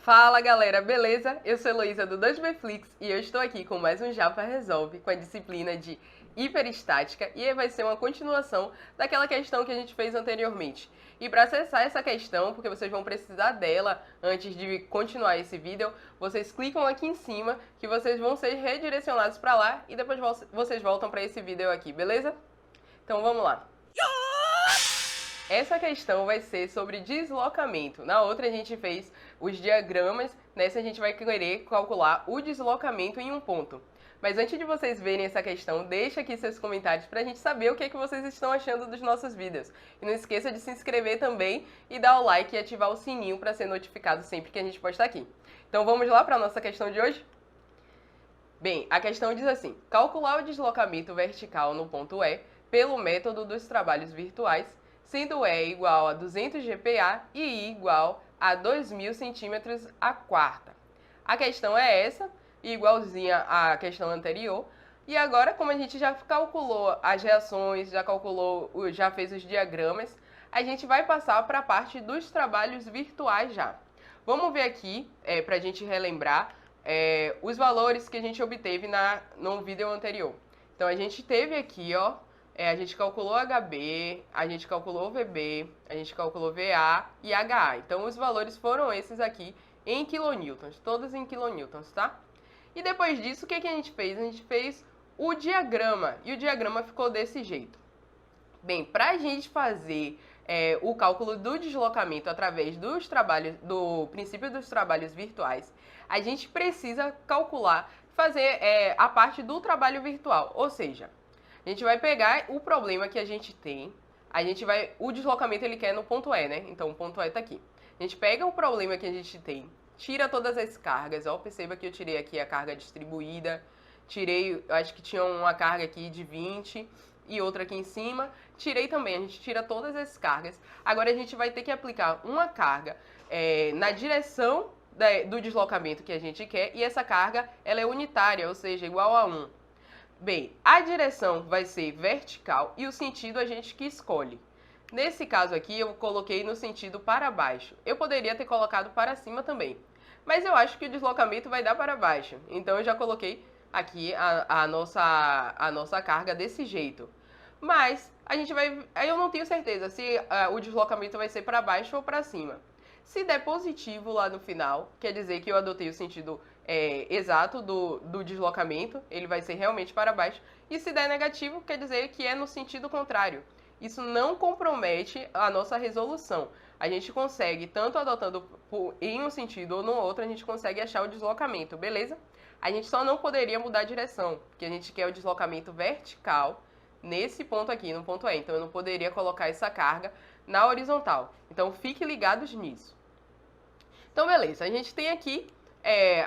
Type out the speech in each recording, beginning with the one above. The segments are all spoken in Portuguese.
Fala galera, beleza? Eu sou Heloísa do 2Bflix e eu estou aqui com mais um Japa Resolve com a disciplina de hiperestática e vai ser uma continuação daquela questão que a gente fez anteriormente. E para acessar essa questão, porque vocês vão precisar dela antes de continuar esse vídeo, vocês clicam aqui em cima que vocês vão ser redirecionados para lá e depois vocês voltam para esse vídeo aqui, beleza? Então vamos lá. Essa questão vai ser sobre deslocamento. Na outra a gente fez os diagramas, nessa a gente vai querer calcular o deslocamento em um ponto. Mas antes de vocês verem essa questão, deixa aqui seus comentários para a gente saber o que é que vocês estão achando dos nossos vídeos. E não esqueça de se inscrever também e dar o like e ativar o sininho para ser notificado sempre que a gente postar aqui. Então vamos lá para a nossa questão de hoje? Bem, a questão diz assim: calcular o deslocamento vertical no ponto E pelo método dos trabalhos virtuais, sendo E igual a 200 GPa e I igual a 2.000 centímetros a quarta. A questão é essa, igualzinha à questão anterior. E agora, como a gente já calculou as reações, já fez os diagramas, a gente vai passar para a parte dos trabalhos virtuais já. Vamos ver aqui, para a gente relembrar, os valores que a gente obteve no vídeo anterior. Então, a gente teve aqui, ó, a gente calculou HB, a gente calculou VB, a gente calculou VA e HA. Então, os valores foram esses aqui em quilonewtons, todos em quilonewtons, tá? E depois disso, o que a gente fez? A gente fez o diagrama, e o diagrama ficou desse jeito. Bem, para a gente fazer o cálculo do deslocamento através do princípio dos trabalhos virtuais, a gente precisa fazer a parte do trabalho virtual, ou seja, a gente vai pegar o problema que a gente tem, o deslocamento ele quer no ponto E, né? Então o ponto E tá aqui. A gente pega o problema que a gente tem, tira todas as cargas, ó, perceba que eu tirei aqui a carga distribuída, eu acho que tinha uma carga aqui de 20 e outra aqui em cima, tirei também, a gente tira todas as cargas. Agora a gente vai ter que aplicar uma carga na direção do deslocamento que a gente quer, e essa carga ela é unitária, ou seja, igual a 1. Bem, a direção vai ser vertical e o sentido a gente que escolhe. Nesse caso aqui, eu coloquei no sentido para baixo. Eu poderia ter colocado para cima também, mas eu acho que o deslocamento vai dar para baixo. Então, eu já coloquei aqui a nossa carga desse jeito. Mas, eu não tenho certeza se o deslocamento vai ser para baixo ou para cima. Se der positivo lá no final, quer dizer que eu adotei o sentido exato do deslocamento, ele vai ser realmente para baixo. E se der negativo, quer dizer que é no sentido contrário. Isso não compromete a nossa resolução. A gente consegue, tanto adotando em um sentido ou no outro, a gente consegue achar o deslocamento, beleza? A gente só não poderia mudar a direção, porque a gente quer o deslocamento vertical nesse ponto aqui, no ponto E. Então, eu não poderia colocar essa carga na horizontal. Então, fiquem ligados nisso. Então, beleza. A gente tem aqui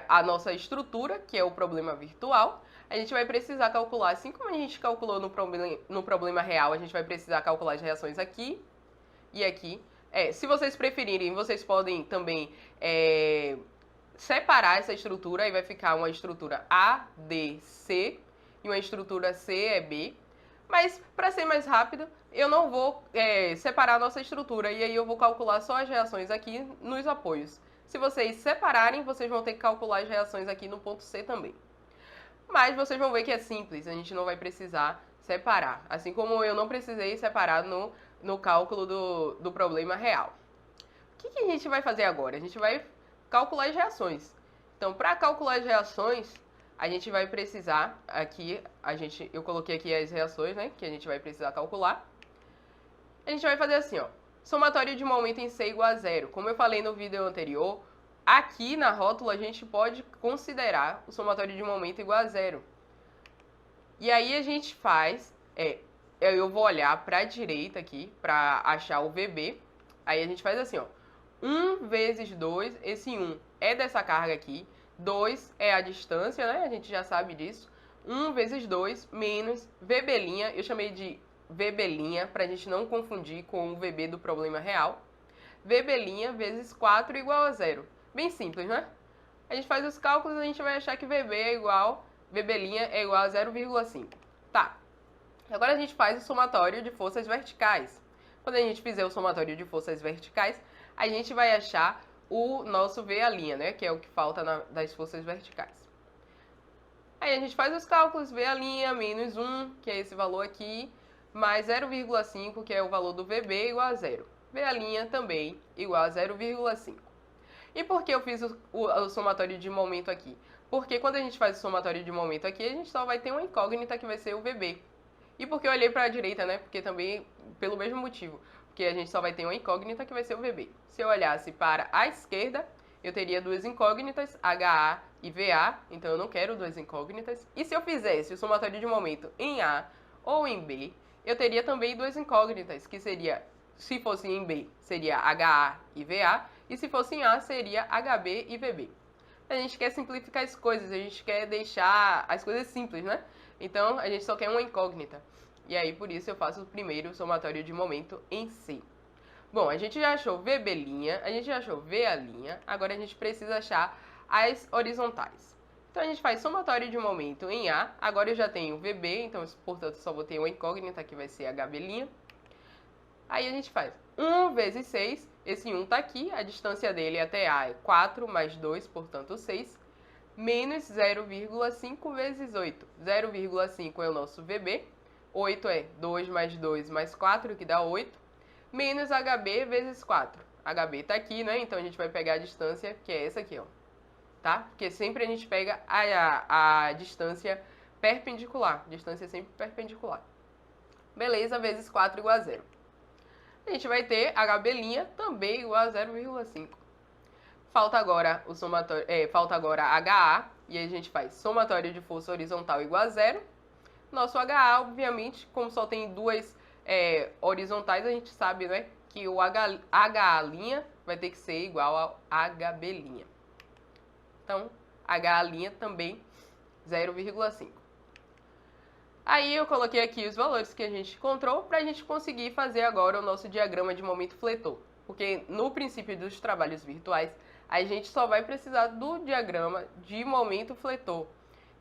a nossa estrutura, que é o problema virtual. A gente vai precisar calcular, assim como a gente calculou no problema real, a gente vai precisar calcular as reações aqui e aqui. Se vocês preferirem, vocês podem também separar essa estrutura e vai ficar uma estrutura ADC e uma estrutura CEB. Mas, para ser mais rápido, eu não vou separar a nossa estrutura e aí eu vou calcular só as reações aqui nos apoios. Se vocês separarem, vocês vão ter que calcular as reações aqui no ponto C também. Mas vocês vão ver que é simples, a gente não vai precisar separar. Assim como eu não precisei separar no cálculo do problema real. O que a gente vai fazer agora? A gente vai calcular as reações. Então, para calcular as reações, a gente vai precisar, aqui, eu coloquei aqui as reações, né, que a gente vai precisar calcular. A gente vai fazer assim, ó. Somatório de momento em C igual a zero. Como eu falei no vídeo anterior, aqui na rótula a gente pode considerar o somatório de momento igual a zero. E aí a gente faz, eu vou olhar para a direita aqui para achar o VB. Aí a gente faz assim, ó. 1 vezes 2, esse 1 é dessa carga aqui. 2 é a distância, né? A gente já sabe disso. 1 vezes 2 menos VB', eu chamei de VB' para a gente não confundir com o VB do problema real. VB' vezes 4 igual a zero. Bem simples, né? A gente faz os cálculos e a gente vai achar que VB é igual, VB' é igual a 0,5. Tá. Agora a gente faz o somatório de forças verticais. Quando a gente fizer o somatório de forças verticais, a gente vai achar o nosso VA', né? Que é o que falta das forças verticais. Aí a gente faz os cálculos, VA' menos 1, que é esse valor aqui, mais 0,5, que é o valor do VB, igual a 0. VA' também igual a 0,5. E por que eu fiz o somatório de momento aqui? Porque quando a gente faz o somatório de momento aqui, a gente só vai ter uma incógnita que vai ser o VB. E por que eu olhei para a direita, né? Porque também, pelo mesmo motivo. Porque a gente só vai ter uma incógnita que vai ser o VB. Se eu olhasse para a esquerda, eu teria duas incógnitas, HA e VA. Então eu não quero duas incógnitas. E se eu fizesse o somatório de momento em A ou em B, eu teria também duas incógnitas, que seria, se fosse em B, seria HA e VA. E se fosse em A, seria HB e VB. A gente quer simplificar as coisas, a gente quer deixar as coisas simples, né? Então, a gente só quer uma incógnita. E aí, por isso, eu faço o primeiro somatório de momento em C. Bom, a gente já achou VB', a gente já achou VA', agora a gente precisa achar as horizontais. Então, a gente faz somatório de momento em A, agora eu já tenho VB, então, portanto, só vou ter uma incógnita, que vai ser HB'. Aí a gente faz 1 vezes 6, esse 1 está aqui, a distância dele até A é 4 mais 2, portanto 6, menos 0,5 vezes 8. 0,5 é o nosso VB, 8 é 2 mais 2 mais 4, que dá 8, menos HB vezes 4. HB está aqui, né? Então a gente vai pegar a distância, que é essa aqui, ó. Tá? Porque sempre a gente pega a distância perpendicular. Distância sempre perpendicular. Beleza, vezes 4 igual a 0. A gente vai ter HB' também igual a 0,5. Falta agora o somatório, falta agora HA, e aí a gente faz somatório de força horizontal igual a 0. Nosso HA, obviamente, como só tem duas horizontais, a gente sabe, né, que o HA' vai ter que ser igual ao HB'. Então, HA' também 0,5. Aí eu coloquei aqui os valores que a gente encontrou para a gente conseguir fazer agora o nosso diagrama de momento fletor. Porque no princípio dos trabalhos virtuais, a gente só vai precisar do diagrama de momento fletor.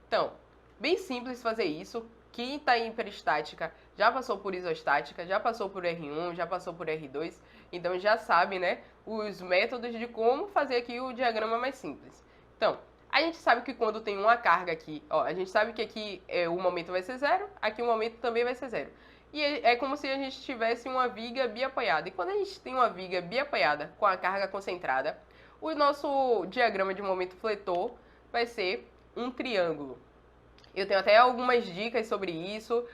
Então, bem simples fazer isso. Quem está em hiperestática já passou por isostática, já passou por R1, já passou por R2. Então já sabe, né, os métodos de como fazer aqui o diagrama mais simples. Então, a gente sabe que quando tem uma carga aqui, ó, a gente sabe que aqui o momento vai ser 0, aqui o momento também vai ser 0. E é como se a gente tivesse uma viga biapoiada. E quando a gente tem uma viga biapoiada com a carga concentrada, o nosso diagrama de momento fletor vai ser um triângulo. Eu tenho até algumas dicas sobre isso.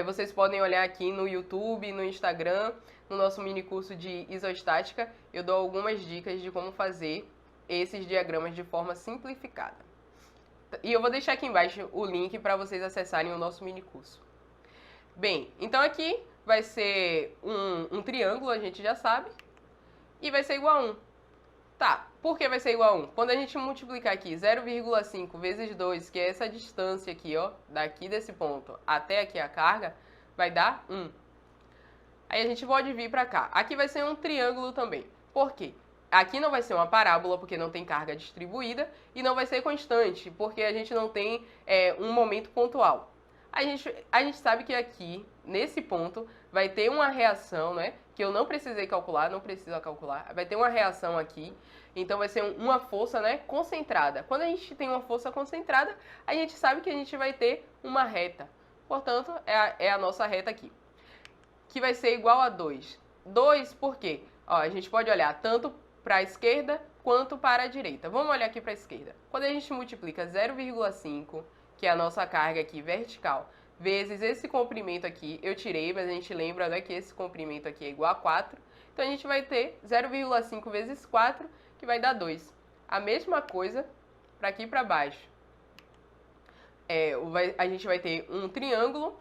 Vocês podem olhar aqui no YouTube, no Instagram, no nosso mini curso de isostática. Eu dou algumas dicas de como fazer esses diagramas de forma simplificada. E eu vou deixar aqui embaixo o link para vocês acessarem o nosso mini curso. Bem, então aqui vai ser um triângulo, a gente já sabe, e vai ser igual a 1. Tá, por que vai ser igual a 1? Quando a gente multiplicar aqui 0,5 vezes 2, que é essa distância aqui, ó, daqui desse ponto até aqui a carga, vai dar 1. Aí a gente pode vir para cá. Aqui vai ser um triângulo também. Por quê? Aqui não vai ser uma parábola, porque não tem carga distribuída, e não vai ser constante, porque a gente não tem um momento pontual. A gente sabe que aqui, nesse ponto, vai ter uma reação, né? Que eu não precisei calcular, não precisa calcular. Vai ter uma reação aqui, então vai ser uma força, né, concentrada. Quando a gente tem uma força concentrada, a gente sabe que a gente vai ter uma reta. Portanto, é a nossa reta aqui, que vai ser igual a 2. 2 por quê? Ó, a gente pode olhar tanto para a esquerda quanto para a direita. Vamos olhar aqui para a esquerda. Quando a gente multiplica 0,5, que é a nossa carga aqui vertical, vezes esse comprimento aqui, eu tirei, mas a gente lembra, né, que esse comprimento aqui é igual a 4. Então a gente vai ter 0,5 vezes 4, que vai dar 2. A mesma coisa para aqui para baixo. A gente vai ter um triângulo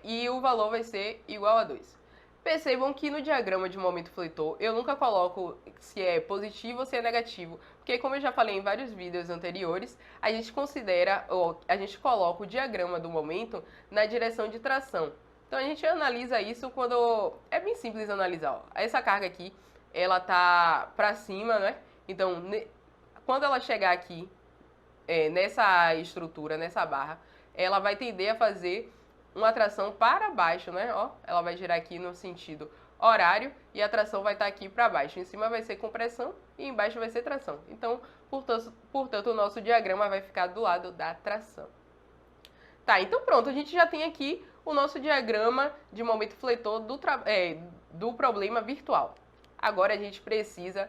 e o valor vai ser igual a 2. Percebam que no diagrama de momento fletor eu nunca coloco se é positivo ou se é negativo, porque como eu já falei em vários vídeos anteriores, a gente coloca o diagrama do momento na direção de tração. Então a gente analisa isso quando é bem simples analisar. Ó. Essa carga aqui, ela tá para cima, né? Então quando ela chegar aqui nessa estrutura, nessa barra, ela vai tender a fazer uma tração para baixo, né? Ó, ela vai girar aqui no sentido horário e a tração vai estar aqui para baixo. Em cima vai ser compressão e embaixo vai ser tração. Então, portanto, o nosso diagrama vai ficar do lado da tração. Tá, então pronto, a gente já tem aqui o nosso diagrama de momento fletor do problema virtual. Agora a gente precisa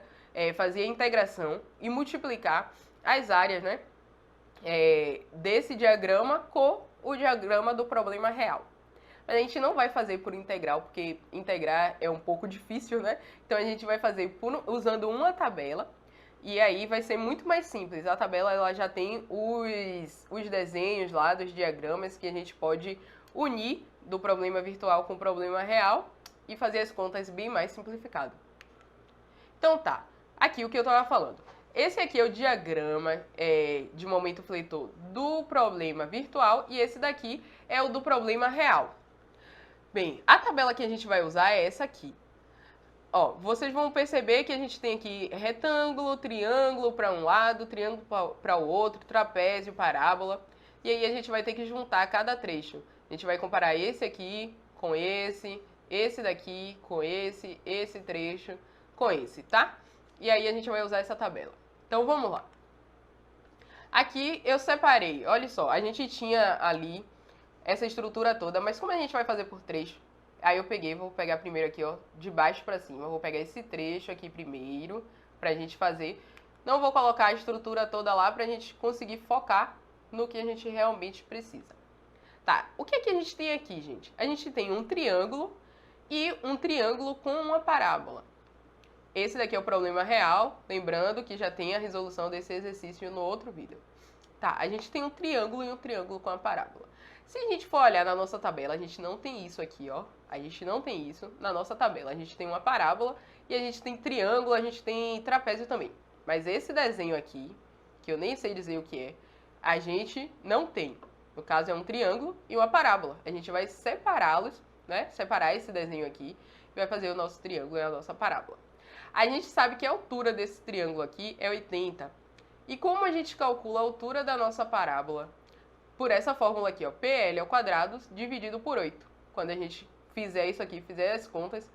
fazer a integração e multiplicar as áreas, né, desse diagrama com o diagrama do problema real. Mas a gente não vai fazer por integral, porque integrar é um pouco difícil, né? Então a gente vai fazer usando uma tabela, e aí vai ser muito mais simples. A tabela ela já tem os desenhos lá dos diagramas que a gente pode unir do problema virtual com o problema real e fazer as contas bem mais simplificado. Então tá, aqui o que eu estava falando. Esse aqui é o diagrama de momento fletor do problema virtual e esse daqui é o do problema real. Bem, a tabela que a gente vai usar é essa aqui. Ó, vocês vão perceber que a gente tem aqui retângulo, triângulo para um lado, triângulo para o outro, trapézio, parábola. E aí a gente vai ter que juntar cada trecho. A gente vai comparar esse aqui com esse daqui com esse trecho com esse, tá? E aí a gente vai usar essa tabela. Então vamos lá. Aqui eu separei, olha só, a gente tinha ali essa estrutura toda, mas como a gente vai fazer por trecho, aí eu vou pegar primeiro aqui, ó, de baixo pra cima, eu vou pegar esse trecho aqui primeiro, pra gente fazer. Não vou colocar a estrutura toda lá pra gente conseguir focar no que a gente realmente precisa. Tá, o que é que a gente tem aqui, gente? A gente tem um triângulo e um triângulo com uma parábola. Esse daqui é o problema real, lembrando que já tem a resolução desse exercício no outro vídeo. Tá, a gente tem um triângulo e um triângulo com a parábola. Se a gente for olhar na nossa tabela, a gente não tem isso aqui, ó. A gente não tem isso na nossa tabela. A gente tem uma parábola e a gente tem triângulo, a gente tem trapézio também. Mas esse desenho aqui, que eu nem sei dizer o que é, a gente não tem. No caso, é um triângulo e uma parábola. A gente vai separá-los, né? Separar esse desenho aqui e vai fazer o nosso triângulo e a nossa parábola. A gente sabe que a altura desse triângulo aqui é 80. E como a gente calcula a altura da nossa parábola? Por essa fórmula aqui, ó, PL ao quadrado dividido por 8. Quando a gente fizer isso aqui, fizer as contas,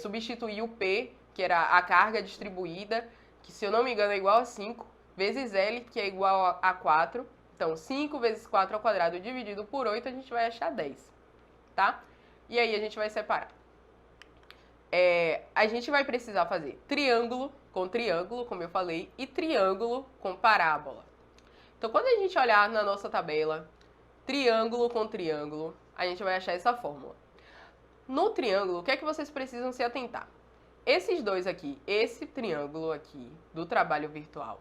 substituir o P, que era a carga distribuída, que se eu não me engano é igual a 5, vezes L, que é igual a 4. Então, 5 vezes 4 ao quadrado dividido por 8, a gente vai achar 10, tá? E aí a gente vai separar. A gente vai precisar fazer triângulo com triângulo, como eu falei, e triângulo com parábola. Então, quando a gente olhar na nossa tabela, triângulo com triângulo, a gente vai achar essa fórmula. No triângulo, o que é que vocês precisam se atentar? Esses dois aqui, esse triângulo aqui do trabalho virtual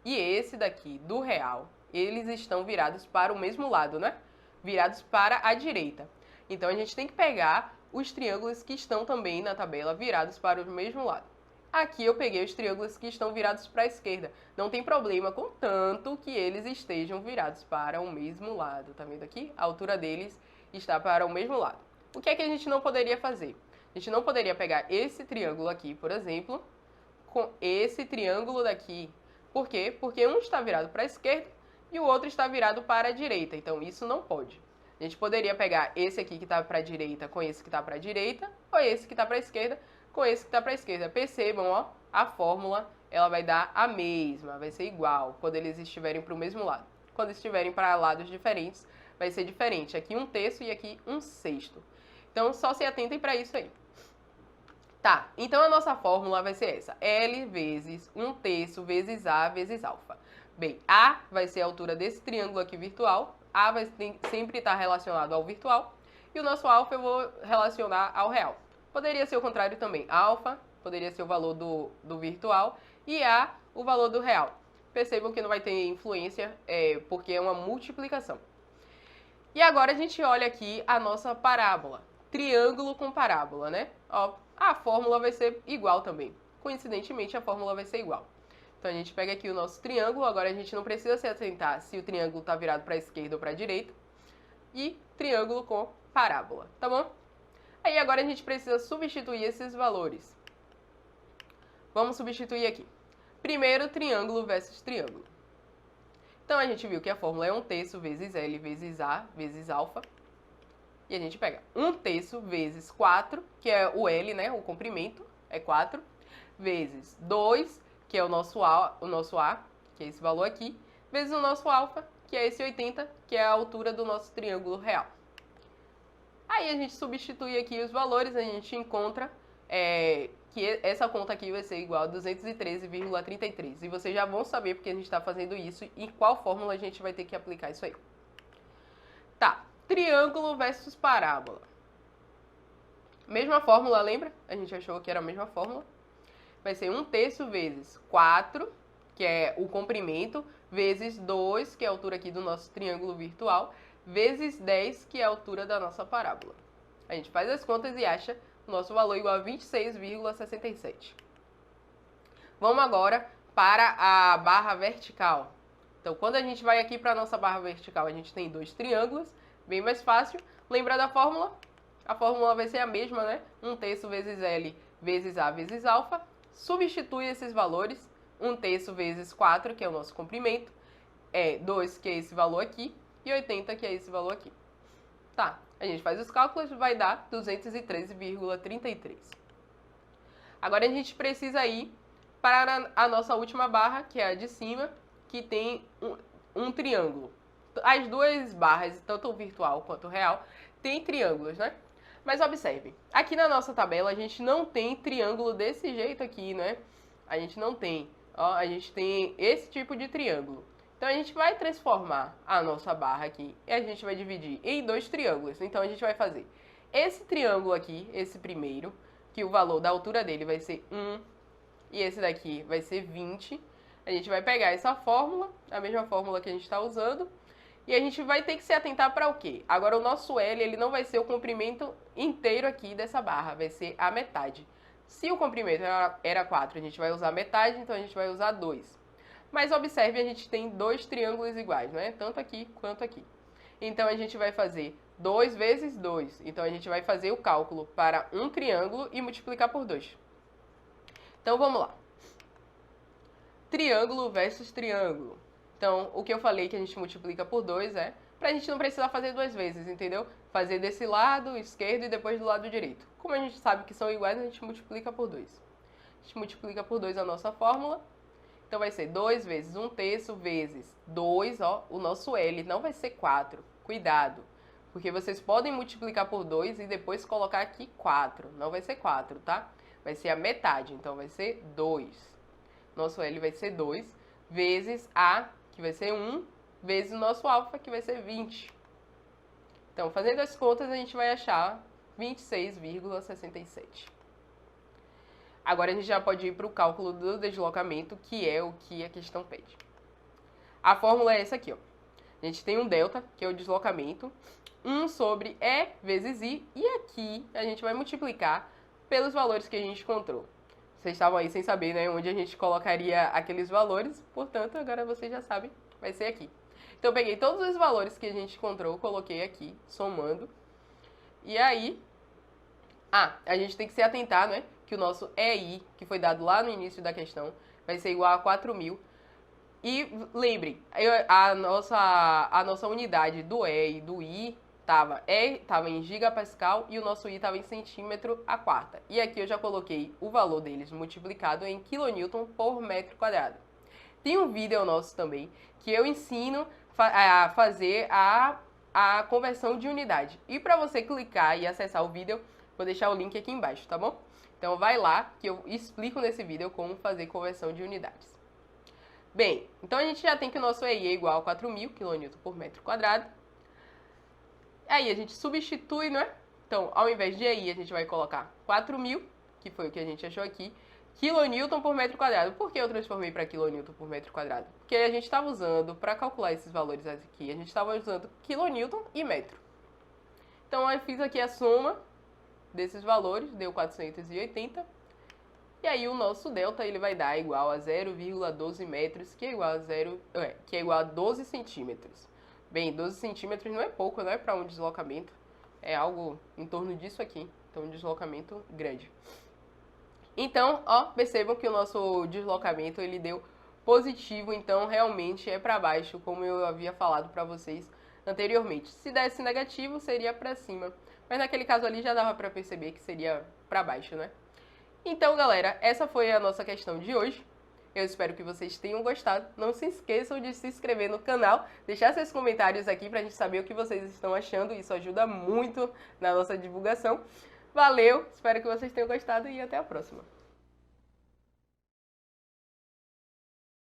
e esse daqui do real, eles estão virados para o mesmo lado, né? Virados para a direita. Então, a gente tem que pegar os triângulos que estão também na tabela virados para o mesmo lado. Aqui eu peguei os triângulos que estão virados para a esquerda. Não tem problema, contanto que eles estejam virados para o mesmo lado. Tá vendo aqui? A altura deles está para o mesmo lado. O que é que a gente não poderia fazer? A gente não poderia pegar esse triângulo aqui, por exemplo, com esse triângulo daqui. Por quê? Porque um está virado para a esquerda e o outro está virado para a direita. Então, isso não pode. A gente poderia pegar esse aqui que está para a direita com esse que está para a direita, ou esse que está para a esquerda com esse que está para a esquerda. Percebam, ó, a fórmula ela vai dar a mesma, vai ser igual quando eles estiverem para o mesmo lado. Quando estiverem para lados diferentes, vai ser diferente. Aqui 1/3 e aqui 1/6. Então, só se atentem para isso aí. Tá, então a nossa fórmula vai ser essa. L vezes 1/3 vezes A vezes alfa. Bem, A vai ser a altura desse triângulo aqui virtual. A vai sempre estar relacionado ao virtual. E o nosso alfa eu vou relacionar ao real. Poderia ser o contrário também. Alfa poderia ser o valor do virtual e A o valor do real. Percebam que não vai ter influência porque é uma multiplicação. E agora a gente olha aqui a nossa parábola. Triângulo com parábola, né? Ó, a fórmula vai ser igual também. Coincidentemente, a fórmula vai ser igual. Então, a gente pega aqui o nosso triângulo. Agora, a gente não precisa se atentar se o triângulo está virado para a esquerda ou para a direita. E triângulo com parábola, tá bom? Aí, agora, a gente precisa substituir esses valores. Vamos substituir aqui. Primeiro, triângulo versus triângulo. Então, a gente viu que a fórmula é 1/3 vezes L vezes A vezes alfa. E a gente pega 1/3 vezes 4, que é o L, né? O comprimento é 4, vezes 2, que é o nosso A, que é esse valor aqui, vezes o nosso alfa, que é esse 80, que é a altura do nosso triângulo real. Aí a gente substitui aqui os valores, a gente encontra que essa conta aqui vai ser igual a 213,33. E vocês já vão saber porque a gente está fazendo isso e qual fórmula a gente vai ter que aplicar isso aí. Tá, triângulo versus parábola. Mesma fórmula, lembra? A gente achou que era a mesma fórmula. Vai ser 1/3 vezes 4, que é o comprimento, vezes 2, que é a altura aqui do nosso triângulo virtual, vezes 10, que é a altura da nossa parábola. A gente faz as contas e acha o nosso valor igual a 26,67. Vamos agora para a barra vertical. Então, quando a gente vai aqui para a nossa barra vertical, a gente tem dois triângulos, bem mais fácil. Lembra da fórmula? A fórmula vai ser a mesma, né? 1/3 vezes L vezes A vezes alfa. Substitui esses valores. 1/3 vezes 4, que é o nosso comprimento. 2, que é esse valor aqui. E 80, que é esse valor aqui. Tá, a gente faz os cálculos e vai dar 213,33. Agora a gente precisa ir para a nossa última barra, que é a de cima, que tem um triângulo. As duas barras, tanto o virtual quanto o real, tem triângulos, né? Mas observe, aqui na nossa tabela a gente não tem triângulo desse jeito aqui, né? A gente não tem. Ó, a gente tem esse tipo de triângulo. Então a gente vai transformar a nossa barra aqui e a gente vai dividir em dois triângulos. Então a gente vai fazer esse triângulo aqui, esse primeiro, que o valor da altura dele vai ser 1 e esse daqui vai ser 20. A gente vai pegar essa fórmula, a mesma fórmula que a gente está usando, e a gente vai ter que se atentar para o quê? Agora o nosso L ele não vai ser o comprimento inteiro aqui dessa barra, vai ser a metade. Se o comprimento era 4, a gente vai usar metade, então a gente vai usar 2. Mas observe, a gente tem dois triângulos iguais, né? Tanto aqui quanto aqui. Então a gente vai fazer 2 vezes 2. Então a gente vai fazer o cálculo para um triângulo e multiplicar por 2. Então vamos lá. Triângulo versus triângulo. Então, o que eu falei que a gente multiplica por 2 é pra gente não precisar fazer duas vezes, entendeu? Fazer desse lado esquerdo e depois do lado direito. Como a gente sabe que são iguais, a gente multiplica por 2. A gente multiplica por 2 a nossa fórmula. Então vai ser 2 vezes 1/3 vezes 2, ó, o nosso L não vai ser 4. Cuidado, porque vocês podem multiplicar por 2 e depois colocar aqui 4. Não vai ser 4, tá? Vai ser a metade, então vai ser 2. Nosso L vai ser 2 vezes A, que vai ser 1, vezes o nosso alfa, que vai ser 20. Então, fazendo as contas, a gente vai achar 26,67. Agora a gente já pode ir para o cálculo do deslocamento, que é o que a questão pede. A fórmula é essa aqui, ó. A gente tem um delta, que é o deslocamento, 1 sobre E vezes I, e aqui a gente vai multiplicar pelos valores que a gente encontrou. Vocês estavam aí sem saber, né, onde a gente colocaria aqueles valores, portanto, agora vocês já sabem, vai ser aqui. Então eu peguei todos os valores que a gente encontrou, coloquei aqui, somando, e aí, a gente tem que se atentar, né, que o nosso EI, que foi dado lá no início da questão, vai ser igual a 4.000. E lembrem, a nossa unidade do E e do I estava em gigapascal e o nosso I estava em centímetro a quarta. E aqui eu já coloquei o valor deles multiplicado em quilonewton por metro quadrado. Tem um vídeo nosso também que eu ensino a fazer a conversão de unidade. E para você clicar e acessar o vídeo, vou deixar o link aqui embaixo, tá bom? Então vai lá que eu explico nesse vídeo como fazer conversão de unidades. Bem, então a gente já tem que o nosso EI é igual a 4.000 kN por metro quadrado. Aí a gente substitui, né? Então, ao invés de EI, a gente vai colocar 4.000, que foi o que a gente achou aqui, kN por metro quadrado. Por que eu transformei para kN por metro quadrado? Porque a gente estava usando, para calcular esses valores aqui, a gente estava usando kN e metro. Então, eu fiz aqui a soma desses valores, deu 480. E aí o nosso delta ele vai dar igual a 0,12 metros, que é igual a 12 centímetros. Bem, 12 centímetros não é pouco, né, para um deslocamento. É algo em torno disso aqui. Então, um deslocamento grande. Então, ó, percebam que o nosso deslocamento ele deu positivo, então realmente é para baixo, como eu havia falado para vocês anteriormente. Se desse negativo, seria para cima. Mas naquele caso ali já dava para perceber que seria para baixo, né? Então, galera, essa foi a nossa questão de hoje. Eu espero que vocês tenham gostado. Não se esqueçam de se inscrever no canal, deixar seus comentários aqui pra gente saber o que vocês estão achando. Isso ajuda muito na nossa divulgação. Valeu, espero que vocês tenham gostado e até a próxima.